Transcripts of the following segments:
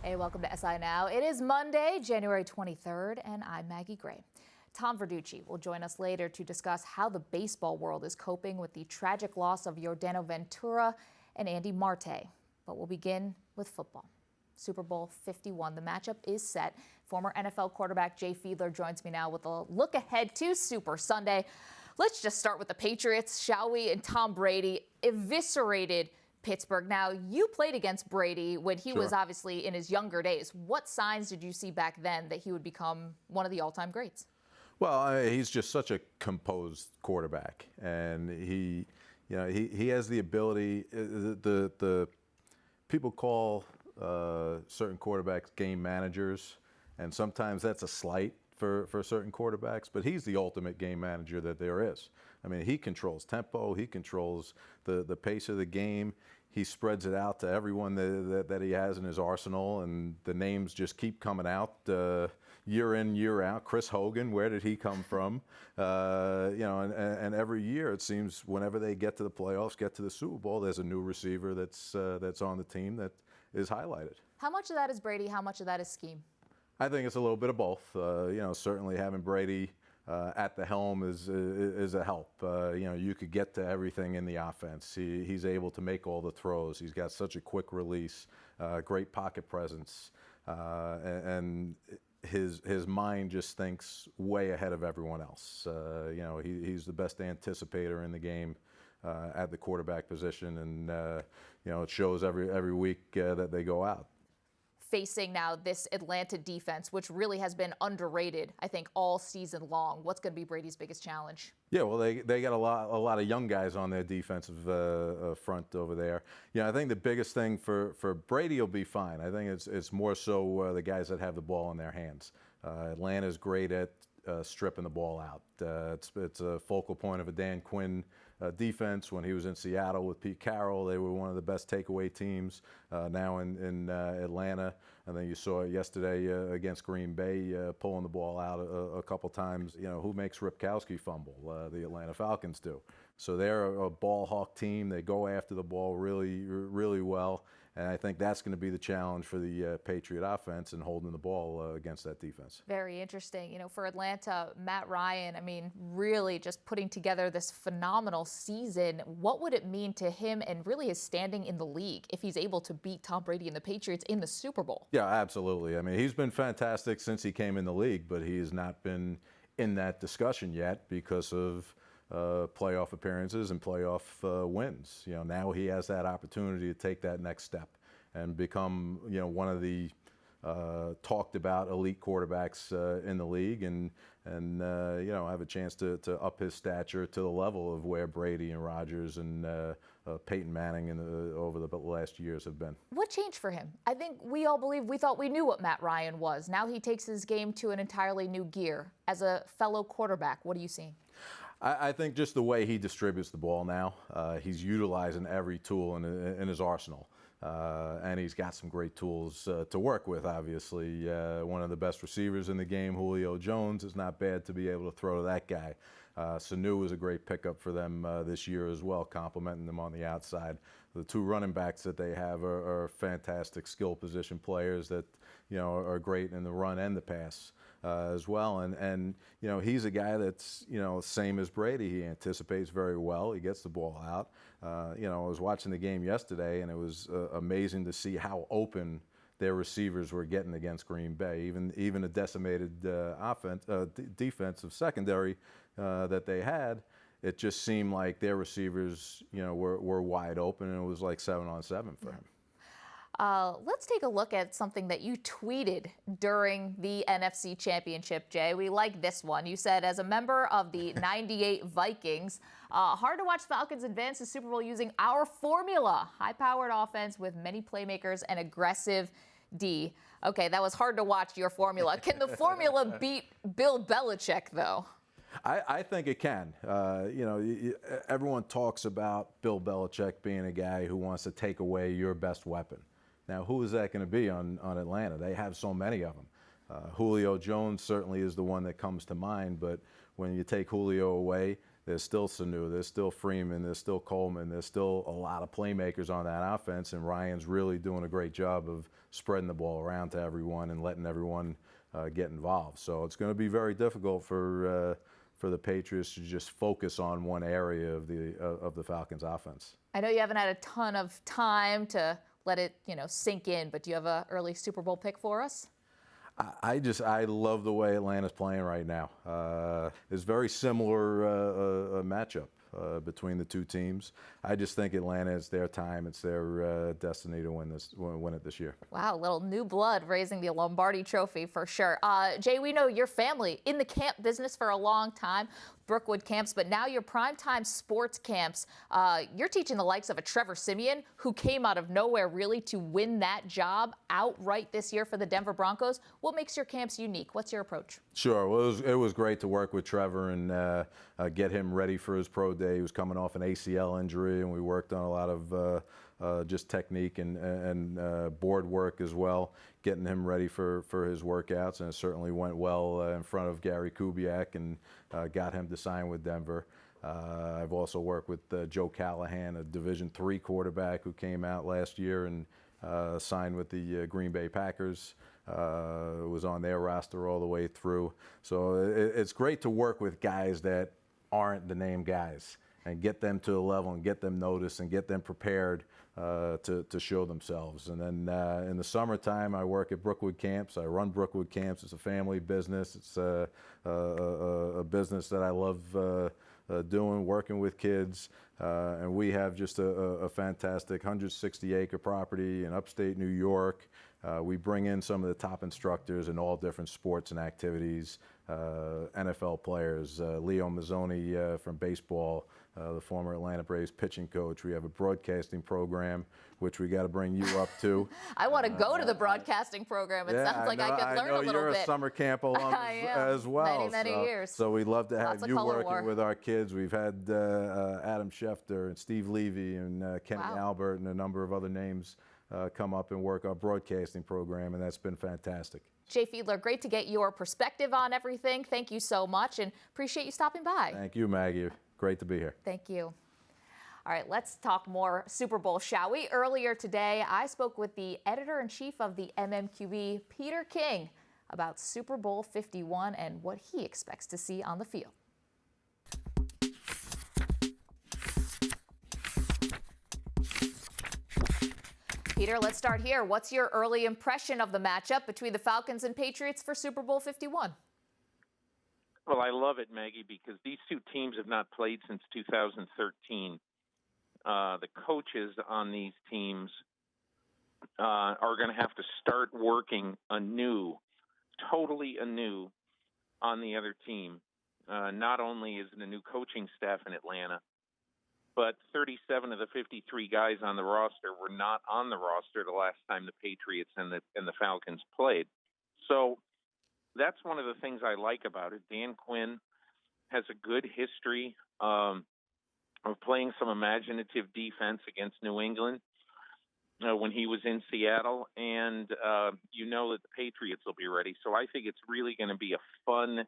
Hey, welcome to SI Now. It is Monday, January 23rd, and I'm Maggie Gray. Tom Verducci will join us later to discuss how the baseball world is coping with the tragic loss of Yordano Ventura and Andy Marte. But we'll begin with football. Super Bowl 51, the matchup is set. Former NFL quarterback Jay Fiedler joins me now with a look ahead to Super Sunday. Let's just start with the Patriots, shall we? And Tom Brady eviscerated Pittsburgh. Now, you played against Brady when he was obviously in his younger days. What signs did you see back then that he would become one of the all-time greats? Well, he's just such a composed quarterback, and he has the ability. The people call certain quarterbacks game managers, and sometimes that's a slight for certain quarterbacks. But he's the ultimate game manager that there is. I mean, he controls tempo. He controls the pace of the game. He spreads it out to everyone that he has in his arsenal, and the names just keep coming out year in, year out. Chris Hogan, where did he come from? And every year it seems whenever they get to the playoffs, get to the Super Bowl, there's a new receiver that's on the team that is highlighted. How much of that is Brady? How much of that is scheme? I think it's a little bit of both. Certainly having Brady at the helm is a help. You could get to everything in the offense. He's able to make all the throws. He's got such a quick release, great pocket presence, and his mind just thinks way ahead of everyone else. He's the best anticipator in the game at the quarterback position, and it shows every week that they go out. Facing now this Atlanta defense, which really has been underrated, I think, all season long. What's going to be Brady's biggest challenge? Yeah, well, they got a lot of young guys on their defensive front over there. I think the biggest thing for Brady will be fine. I think it's more so the guys that have the ball in their hands. Atlanta's great at stripping the ball out. It's a focal point of a Dan Quinn defense. When he was in Seattle with Pete Carroll, they were one of the best takeaway teams. Now in Atlanta, and then you saw it yesterday against Green Bay, pulling the ball out a couple times. Who makes Ripkowski fumble? The Atlanta Falcons do. So they're a ball hawk team. They go after the ball really, really well. And I think that's going to be the challenge for the Patriot offense and holding the ball against that defense. Very interesting. For Atlanta, Matt Ryan, really just putting together this phenomenal season. What would it mean to him and really his standing in the league if he's able to beat Tom Brady and the Patriots in the Super Bowl? Yeah, absolutely. He's been fantastic since he came in the league, but he has not been in that discussion yet because of playoff appearances and playoff wins. Now he has that opportunity to take that next step and become, one of the talked about elite quarterbacks in the league, and have a chance to up his stature to the level of where Brady and Rodgers and Peyton Manning over the last years have been. What changed for him? I think we thought we knew what Matt Ryan was. Now he takes his game to an entirely new gear. As a fellow quarterback, what are you seeing? I think just the way he distributes the ball now, he's utilizing every tool in his arsenal. And he's got some great tools to work with, obviously. One of the best receivers in the game, Julio Jones, is not bad to be able to throw to that guy. Sanu was a great pickup for them this year as well, complimenting them on the outside. The two running backs that they have are fantastic skill position players that are great in the run and the pass as well. And he's a guy that's same as Brady. He anticipates very well. He gets the ball out. I was watching the game yesterday, and it was amazing to see how open their receivers were getting against Green Bay. Even a decimated defensive secondary that they had, it just seemed like their receivers, were wide open, and it was like 7-on-7 for him. Let's take a look at something that you tweeted during the NFC Championship, Jay. We like this one. You said, as a member of the '98 Vikings, hard to watch Falcons advance the Super Bowl using our formula. High-powered offense with many playmakers and aggressive D. Okay, that was hard to watch, your formula. Can the formula beat Bill Belichick, though? I think it can. Everyone talks about Bill Belichick being a guy who wants to take away your best weapon. Now, who is that going to be on Atlanta? They have so many of them. Julio Jones certainly is the one that comes to mind, but when you take Julio away, there's still Sanu, there's still Freeman, there's still Coleman, there's still a lot of playmakers on that offense, and Ryan's really doing a great job of spreading the ball around to everyone and letting everyone get involved. So it's going to be very difficult for the Patriots to just focus on one area of the Falcons offense. I know you haven't had a ton of time to let it, sink in, but do you have an early Super Bowl pick for us? I love the way Atlanta's playing right now. It's very similar matchup between the two teams. I just think Atlanta, it's their time, it's their destiny to win it this year. Wow, a little new blood raising the Lombardi Trophy for sure. Jay, we know your family in the camp business for a long time, Brookwood camps, but now your primetime sports camps. You're teaching the likes of a Trevor Siemian, who came out of nowhere really to win that job outright this year for the Denver Broncos. What makes your camps unique? What's your approach? Sure. Well, it was great to work with Trevor and get him ready for his pro day. He was coming off an ACL injury, and we worked on a lot of just technique and board work as well, getting him ready for his workouts, and it certainly went well in front of Gary Kubiak and got him to sign with Denver. I've also worked with Joe Callahan, a Division III quarterback who came out last year and signed with the Green Bay Packers. Was on their roster all the way through. So it's great to work with guys that aren't the name guys and get them to a level and get them noticed and get them prepared to show themselves. And then in the summertime, I work at Brookwood camps. I run Brookwood camps. It's a family business. It's a business that I love doing, working with kids. And we have just a fantastic 160-acre property in upstate New York. We bring in some of the top instructors in all different sports and activities, NFL players, Leo Mazzoni from baseball, the former Atlanta Braves pitching coach. We have a broadcasting program, which we got to bring you up to. I want to go to the broadcasting program. It sounds like I could learn a little bit. You're a summer camp alum as well. Many years. So we'd love to have you working war. with our kids. We've had Adam Schefter and Steve Levy and Kenny Albert and a number of other names come up and work our broadcasting program, and that's been fantastic. Jay Fiedler, great to get your perspective on everything. Thank you so much, and appreciate you stopping by. Thank you, Maggie. Great to be here. Thank you. All right, let's talk more Super Bowl, shall we? Earlier today, I spoke with the editor-in-chief of the MMQB, Peter King, about Super Bowl 51 and what he expects to see on the field. Peter, let's start here. What's your early impression of the matchup between the Falcons and Patriots for Super Bowl 51? Well, I love it, Maggie, because these two teams have not played since 2013. The coaches on these teams are going to have to start working anew, totally anew, on the other team. Not only is it a new coaching staff in Atlanta, but 37 of the 53 guys on the roster were not on the roster the last time the Patriots and the Falcons played. So that's one of the things I like about it. Dan Quinn has a good history of playing some imaginative defense against New England when he was in Seattle, and you know that the Patriots will be ready. So I think it's really going to be a fun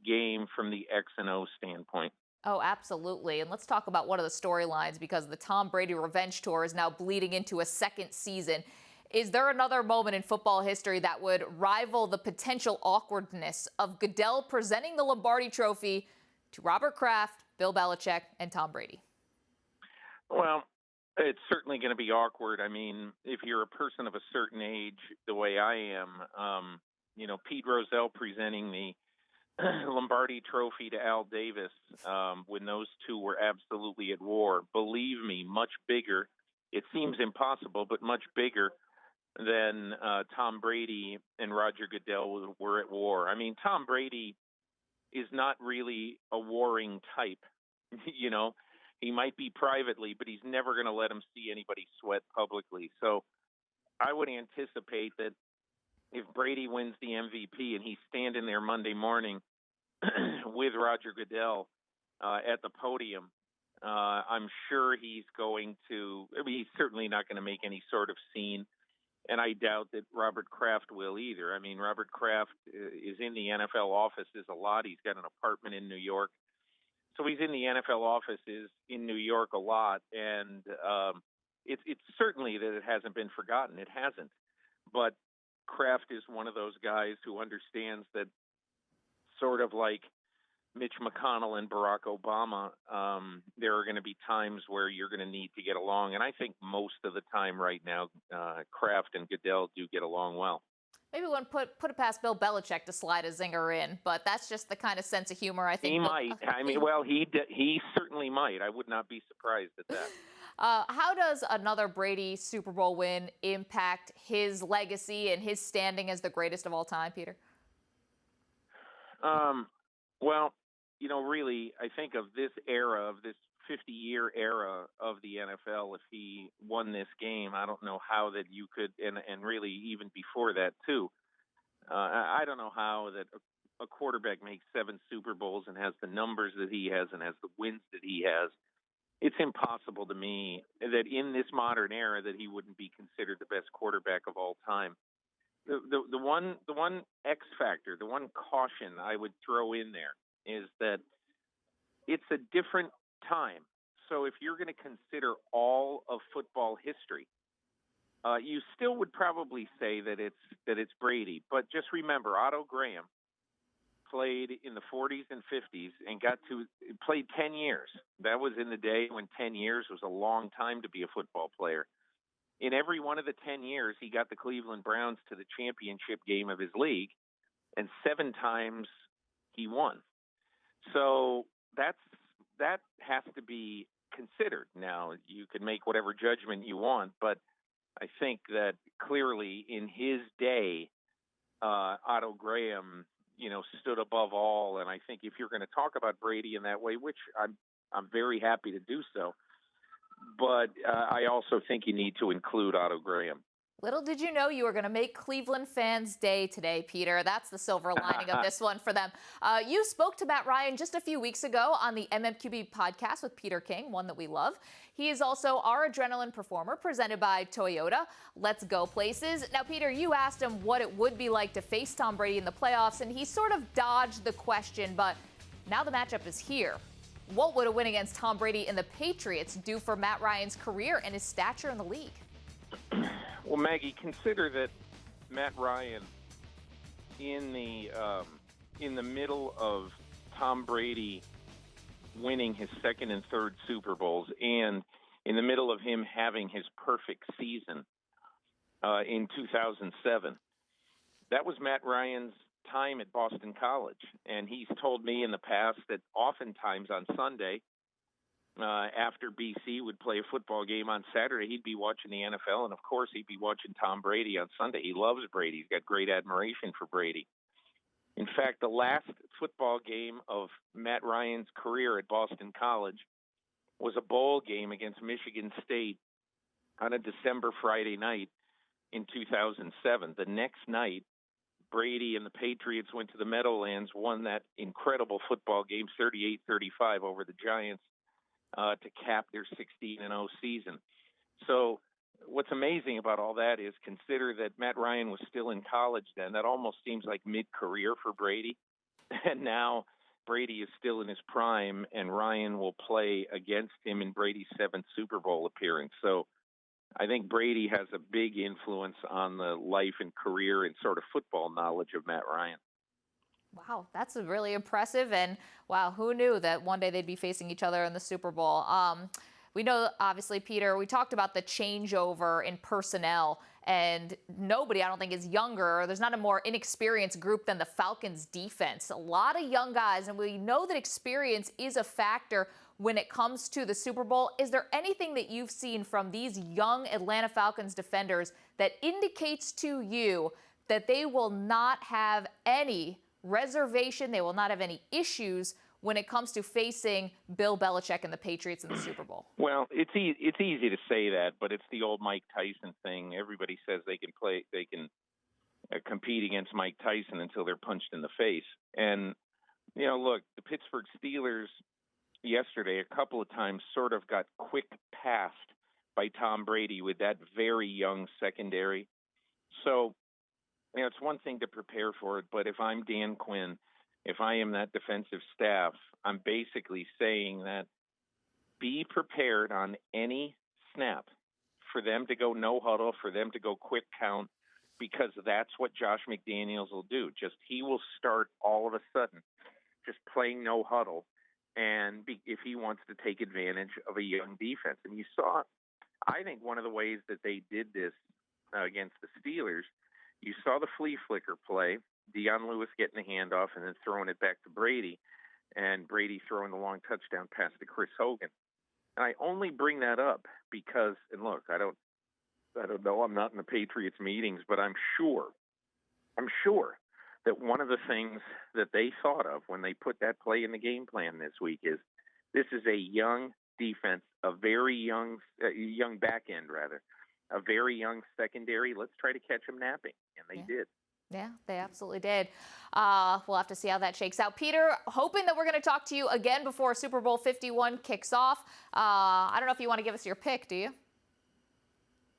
game from the X and O standpoint. Oh, absolutely. And let's talk about one of the storylines, because the Tom Brady revenge tour is now bleeding into a second season. Is there another moment in football history that would rival the potential awkwardness of Goodell presenting the Lombardi Trophy to Robert Kraft, Bill Belichick, and Tom Brady? Well, it's certainly going to be awkward. I mean, if you're a person of a certain age, the way I am, Pete Rozelle presenting the Lombardi Trophy to Al Davis when those two were absolutely at war. Believe me, much bigger. It seems impossible, but much bigger than Tom Brady and Roger Goodell were at war. I mean, Tom Brady is not really a warring type. He might be privately, but he's never going to let him see anybody sweat publicly. So I would anticipate that if Brady wins the MVP and he's standing there Monday morning with Roger Goodell at the podium, I'm sure he's he's certainly not going to make any sort of scene. And I doubt that Robert Kraft will either. I mean, Robert Kraft is in the NFL offices a lot. He's got an apartment in New York. So he's in the NFL offices in New York a lot, and it's certainly that it hasn't been forgotten. It hasn't. But Kraft is one of those guys who understands that, sort of like Mitch McConnell and Barack Obama, there are going to be times where you're going to need to get along. And I think most of the time right now, Kraft and Goodell do get along well. Maybe we wouldn't put it past Bill Belichick to slide a zinger in, but that's just the kind of sense of humor I think. He might. I mean, well, he certainly might. I would not be surprised at that. How does another Brady Super Bowl win impact his legacy and his standing as the greatest of all time, Peter? Well, really, I think of this era, of this 50-year era of the NFL, if he won this game, I don't know how that you could, and really even before that, too. I don't know how that a quarterback makes 7 Super Bowls and has the numbers that he has and has the wins that he has. It's impossible to me that in this modern era that he wouldn't be considered the best quarterback of all time. The one X factor, the one caution I would throw in there is that it's a different time. So if you're going to consider all of football history, you still would probably say that it's Brady. But just remember, Otto Graham played in the 40s and 50s and played 10 years. That was in the day when 10 years was a long time to be a football player. In every one of the 10 years, he got the Cleveland Browns to the championship game of his league, and 7 times he won. So that has to be considered. Now, you can make whatever judgment you want, but I think that clearly in his day, Otto Graham, stood above all. And I think if you're going to talk about Brady in that way, which I'm very happy to do so, but I also think you need to include Otto Graham. Little did you know you were going to make Cleveland fans' day today, Peter. That's the silver lining of this one for them. You spoke to Matt Ryan just a few weeks ago on the MMQB podcast with Peter King, one that we love. He is also our adrenaline performer presented by Toyota. Let's go places. Now, Peter, you asked him what it would be like to face Tom Brady in the playoffs, and he sort of dodged the question, but now the matchup is here. What would a win against Tom Brady and the Patriots do for Matt Ryan's career and his stature in the league? Well, Maggie, consider that Matt Ryan, in the middle of Tom Brady winning his 2nd and 3rd Super Bowls, and in the middle of him having his perfect season in 2007, that was Matt Ryan's time at Boston College. And he's told me in the past that oftentimes on Sunday, after BC would play a football game on Saturday, he'd be watching the NFL, and of course he'd be watching Tom Brady on Sunday. He loves Brady. He's got great admiration for Brady. In fact, the last football game of Matt Ryan's career at Boston College was a bowl game against Michigan State on a December Friday night in 2007. The next night, Brady and the Patriots went to the Meadowlands, won that incredible football game 38-35 over the Giants, to cap their 16-0 season. So what's amazing about all that is consider that Matt Ryan was still in college then. That almost seems like mid-career for Brady. And now Brady is still in his prime, and Ryan will play against him in Brady's 7th Super Bowl appearance. So I think Brady has a big influence on the life and career and sort of football knowledge of Matt Ryan. Wow, that's really impressive. And wow, who knew that one day they'd be facing each other in the Super Bowl? We know, obviously, Peter, we talked about the changeover in personnel, and nobody, I don't think, is younger. There's not a more inexperienced group than the Falcons defense. A lot of young guys, and we know that experience is a factor when it comes to the Super Bowl. Is there anything that you've seen from these young Atlanta Falcons defenders that indicates to you that they will not have any reservation, they will not have any issues when it comes to facing Bill Belichick and the Patriots in the Super Bowl? Well, it's easy to say that, but it's the old Mike Tyson thing. Everybody says they can compete against Mike Tyson until they're punched in the face. And look, the Pittsburgh Steelers yesterday a couple of times sort of got quick passed by Tom Brady with that very young secondary. So it's one thing to prepare for it, but if I'm Dan Quinn, if I am that defensive staff, I'm basically saying that be prepared on any snap for them to go no huddle, for them to go quick count, because that's what Josh McDaniels will do. He will start all of a sudden just playing no huddle, and if he wants to take advantage of a young defense. And you saw, I think one of the ways that they did this against the Steelers, you saw the flea flicker play, Deion Lewis getting the handoff and then throwing it back to Brady, and Brady throwing the long touchdown pass to Chris Hogan. And I only bring that up because, and look, I don't know, I'm not in the Patriots meetings, but I'm sure that one of the things that they thought of when they put that play in the game plan this week is this is a young defense, a very young back end rather, a very young secondary. Let's try to catch them napping, and they did. Yeah, they absolutely did. We'll have to see how that shakes out. Peter, hoping that we're going to talk to you again before Super Bowl 51 kicks off. I don't know if you want to give us your pick, do you?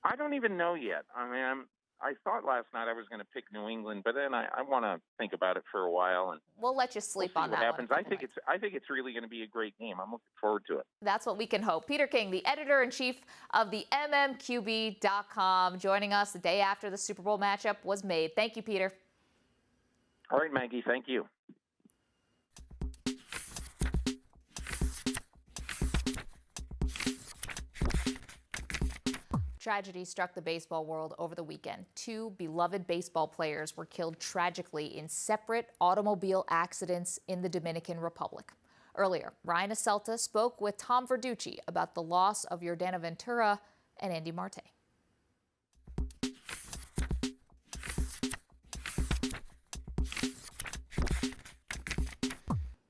I don't even know yet. I mean, I thought last night I was going to pick New England, but then I want to think about it for a while, and we'll let you sleep we'll see on what that happens. one. I think it's really going to be a great game. I'm looking forward to it. That's what we can hope. Peter King, the editor-in-chief of the MMQB.com, joining us the day after the Super Bowl matchup was made. Thank you, Peter. All right, Maggie. Thank you. Tragedy struck the baseball world over the weekend. Two beloved baseball players were killed tragically in separate automobile accidents in the Dominican Republic. Earlier, Ryan Acelta spoke with Tom Verducci about the loss of Yordano Ventura and Andy Marte.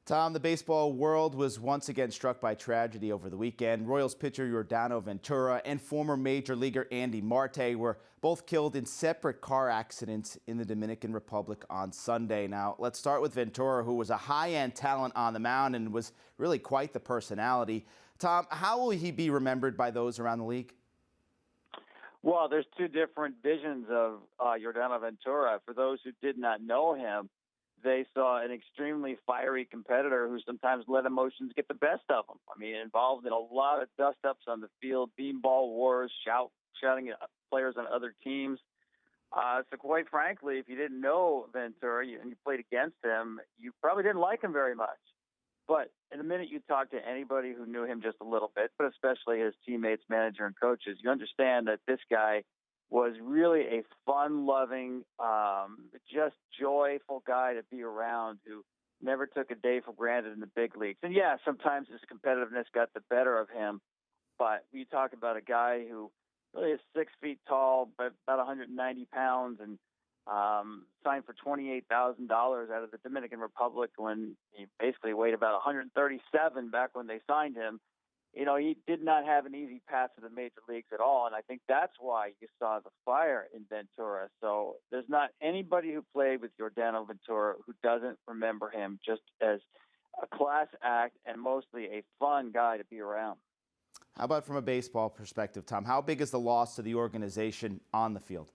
Tom, the baseball world was once again struck by tragedy over the weekend. Royals pitcher Yordano Ventura and former major leaguer Andy Marte were both killed in separate car accidents in the Dominican Republic on Sunday. Now, let's start with Ventura, who was a high-end talent on the mound and was really quite the personality. Tom, how will he be remembered by those around the league? Well, there's two different visions of Yordano Ventura. For those who did not know him, they saw an extremely fiery competitor who sometimes let emotions get the best of him. I mean, involved in a lot of dust-ups on the field, beanball wars, shouting at players on other teams. So quite frankly, if you didn't know Ventura and you played against him, you probably didn't like him very much. But in a minute you talk to anybody who knew him just a little bit, but especially his teammates, manager, and coaches, you understand that this guy was really a fun-loving, just joyful guy to be around who never took a day for granted in the big leagues. And, yeah, sometimes his competitiveness got the better of him, but you talk about a guy who really is 6 feet tall, but about 190 pounds, and signed for $28,000 out of the Dominican Republic when he basically weighed about 137 back when they signed him. You know, he did not have an easy path to the major leagues at all, and I think that's why you saw the fire in Ventura. So there's not anybody who played with Yordano Ventura who doesn't remember him just as a class act and mostly a fun guy to be around. How about from a baseball perspective, Tom? How big is the loss to the organization on the field?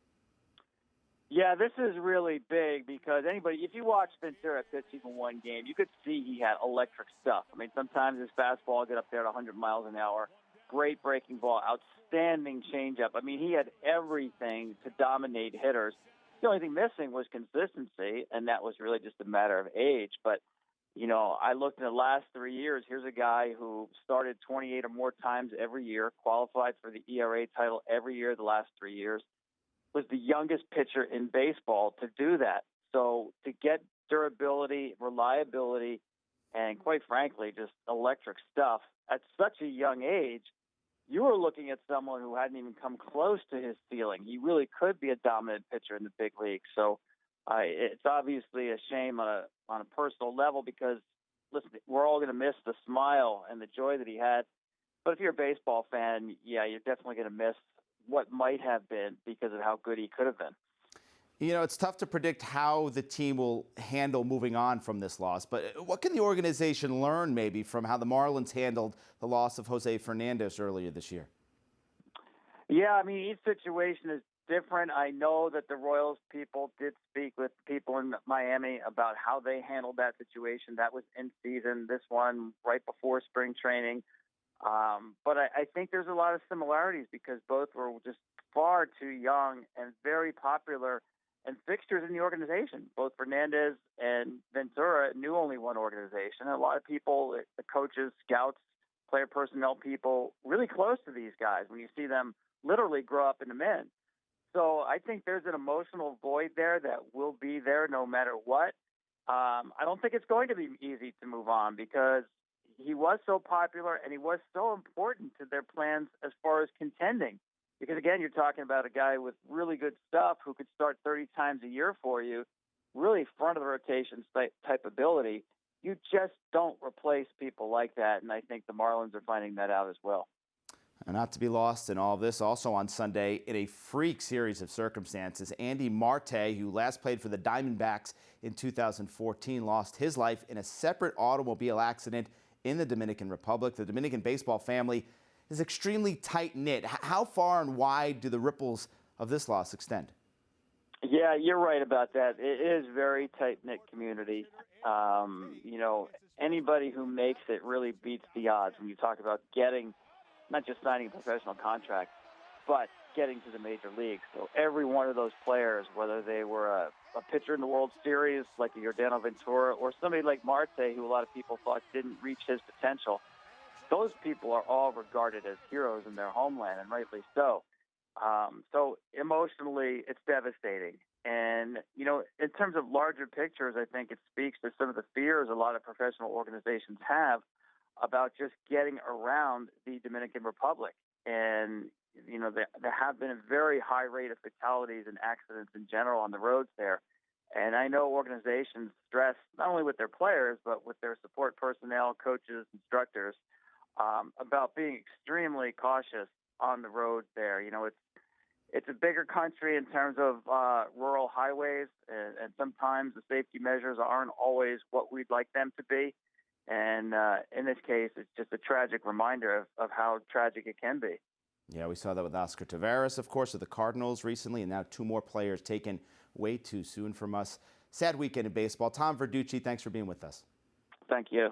Yeah, this is really big because if you watch Ventura pitch even one game, you could see he had electric stuff. I mean, sometimes his fastball would get up there at 100 miles an hour. Great breaking ball, outstanding changeup. I mean, he had everything to dominate hitters. The only thing missing was consistency, and that was really just a matter of age. But, you know, I looked in the last 3 years. Here's a guy who started 28 or more times every year, qualified for the ERA title every year the last 3 years. Was the youngest pitcher in baseball to do that. So to get durability, reliability, and quite frankly, just electric stuff at such a young age, you were looking at someone who hadn't even come close to his ceiling. He really could be a dominant pitcher in the big league. So it's obviously a shame on a personal level because, listen, we're all going to miss the smile and the joy that he had. But if you're a baseball fan, yeah, you're definitely going to miss what might have been because of how good he could have been. You know, it's tough to predict how the team will handle moving on from this loss, but what can the organization learn maybe from how the Marlins handled the loss of Jose Fernandez earlier this year? Yeah, I mean, each situation is different. I know that the Royals people did speak with people in Miami about how they handled that situation. That was in season. This one right before spring training. But I think there's a lot of similarities because both were just far too young and very popular and fixtures in the organization. Both Fernandez and Ventura knew only one organization. A lot of people, the coaches, scouts, player personnel people, really close to these guys when you see them literally grow up into men. So I think there's an emotional void there that will be there no matter what. I don't think it's going to be easy to move on because he was so popular and he was so important to their plans as far as contending. Because, again, you're talking about a guy with really good stuff who could start 30 times a year for you, really front of the rotation type ability. You just don't replace people like that, and I think the Marlins are finding that out as well. And not to be lost in all of this, also on Sunday, in a freak series of circumstances, Andy Marte, who last played for the Diamondbacks in 2014, lost his life in a separate automobile accident in the Dominican Republic. The Dominican baseball family is extremely tight-knit. How far and wide do the ripples of this loss extend? Yeah, you're right about that. It is a very tight-knit community. Anybody who makes it really beats the odds when you talk about getting, not just signing a professional contract, but getting to the major leagues. So every one of those players, whether they were a pitcher in the World Series like a Yordano Ventura or somebody like Marte, who a lot of people thought didn't reach his potential, those people are all regarded as heroes in their homeland, and rightly so. So emotionally, it's devastating. And, in terms of larger pictures, I think it speaks to some of the fears a lot of professional organizations have about just getting around the Dominican Republic. And, there have been a very high rate of fatalities and accidents in general on the roads there. And I know organizations stress, not only with their players, but with their support personnel, coaches, instructors, about being extremely cautious on the roads there. It's a bigger country in terms of rural highways, and sometimes the safety measures aren't always what we'd like them to be. And in this case, it's just a tragic reminder of how tragic it can be. Yeah, we saw that with Oscar Taveras, of course, of the Cardinals recently, and now two more players taken way too soon from us. Sad weekend in baseball. Tom Verducci, thanks for being with us. Thank you.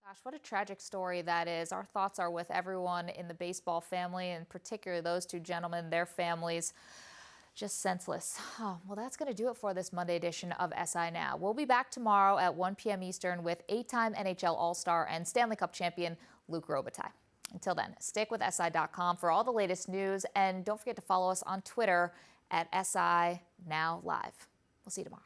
Gosh, what a tragic story that is. Our thoughts are with everyone in the baseball family, and particularly those two gentlemen, their families. Just senseless. Oh, well, that's going to do it for this Monday edition of SI Now. We'll be back tomorrow at 1 p.m. Eastern with 8-time NHL All-Star and Stanley Cup champion Luc Robitaille. Until then, stick with SI.com for all the latest news, and don't forget to follow us on Twitter at SI Now Live. We'll see you tomorrow.